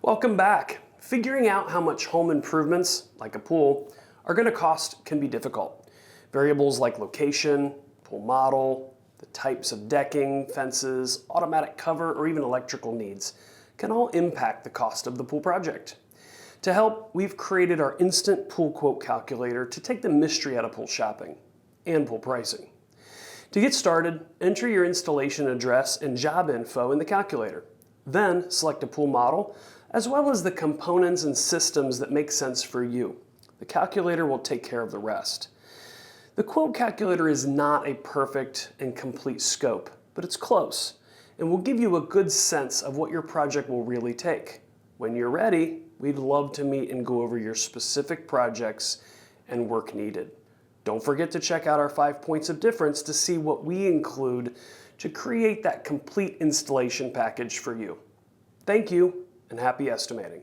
Welcome back. Figuring out how much home improvements, like a pool, are going to cost can be difficult. Variables like location, pool model, the types of decking, fences, automatic cover, or even electrical needs can all impact the cost of the pool project. To help, we've created our instant pool quote calculator to take the mystery out of pool shopping and pool pricing. To get started, enter your installation address and job info in the calculator. Then select a pool model, as well as the components and systems that make sense for you. The calculator will take care of the rest. The quote calculator is not a perfect and complete scope, but it's close, and will give you a good sense of what your project will really take. When you're ready, we'd love to meet and go over your specific projects and work needed. Don't forget to check out our 5 points of difference to see what we include to create that complete installation package for you. Thank you, and happy estimating.